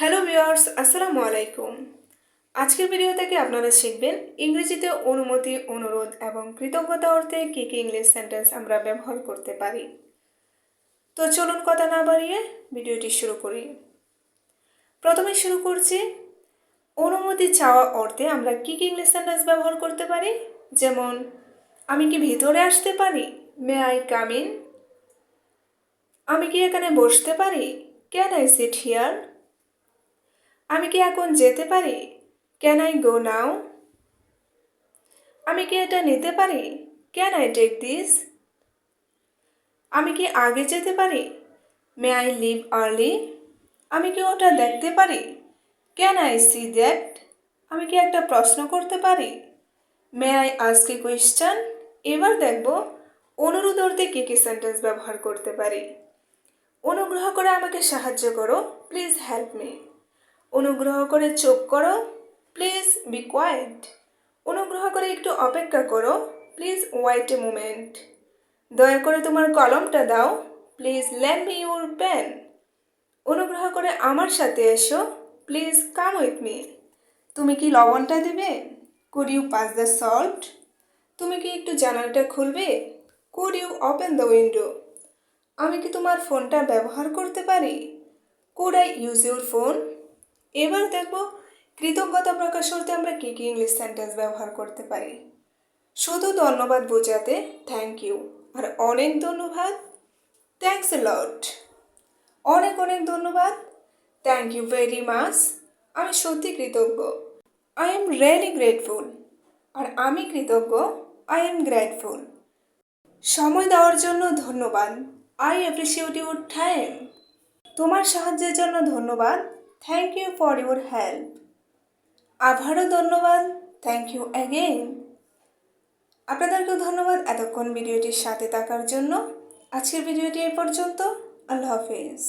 Hello viewers, আসসালামু আলাইকুম। আজকের ভিডিও থেকে আপনারা শিখবেন ইংরেজিতে অনুমতি, অনুরোধ এবং কৃতজ্ঞতা অর্থে কী কী ইংলিশ সেন্টেন্স আমরা ব্যবহার করতে পারি। তো চলুন কথা না বাড়িয়ে ভিডিওটি শুরু করি। প্রথমে শুরু করছি, অনুমতি চাওয়া অর্থে আমরা কী কী ইংলিশ সেন্টেন্স ব্যবহার করতে পারি। যেমন, আমি কি ভিতরে আসতে পারি? May I come in? আমি কি এখানে বসতে পারি? Can I sit here? আমি কি এখন যেতে পারি? Can I go now? আমি কি এটা নিতে পারি? Can I take this? আমি কি আগে যেতে পারি? May I leave early? আমি কি ওটা দেখতে পারি? Can I see that? আমি কি একটা প্রশ্ন করতে পারি? May I ask a question? এবার দেখব অনুরোধ অর্থে কী কী সেন্টেন্স ব্যবহার করতে পারি। অনুগ্রহ করে আমাকে সাহায্য করো, প্লিজ হেল্প মি। অনুগ্রহ করে চুপ করো, প্লিজ বি কোয়াইট। অনুগ্রহ করে একটু অপেক্ষা করো, প্লিজ ওয়েট এ মোমেন্ট। দয়া করে তোমার কলমটা দাও, please lend me your pen. অনুগ্রহ করে আমার সাথে এসো, প্লিজ কাম উইথ মি। তুমি কি লবণটা দেবে? Could you pass the salt? তুমি কি একটু জানালাটা খুলবে? Could you open the window? আমি কি তোমার ফোনটা ব্যবহার করতে পারি? Could I use your phone? এবার দেখব কৃতজ্ঞতা প্রকাশ করতে আমরা কী কী ইংলিশ সেন্টেন্স ব্যবহার করতে পারি। শুধু ধন্যবাদ বোঝাতে থ্যাংক ইউ, আর অনেক ধন্যবাদ থ্যাংকস এ লট। অনেক অনেক ধন্যবাদ থ্যাংক ইউ ভেরি মাচ। আমি সত্যি কৃতজ্ঞ, আই এম রিয়েলি গ্রেটফুল। আর আমি কৃতজ্ঞ, আই এম গ্রেটফুল। সময় দেওয়ার জন্য ধন্যবাদ, আই অ্যাপ্রিসিয়েট ইউর টাইম। তোমার সাহায্যের জন্য ধন্যবাদ, thank you for your help. আবারও ধন্যবাদ, থ্যাংক ইউ অ্যাগেইন। আপনাদেরকেও ধন্যবাদ এতক্ষণ ভিডিওটির সাথে থাকার জন্য। আজকের ভিডিওটি এ পর্যন্ত। আল্লাহ হাফেজ।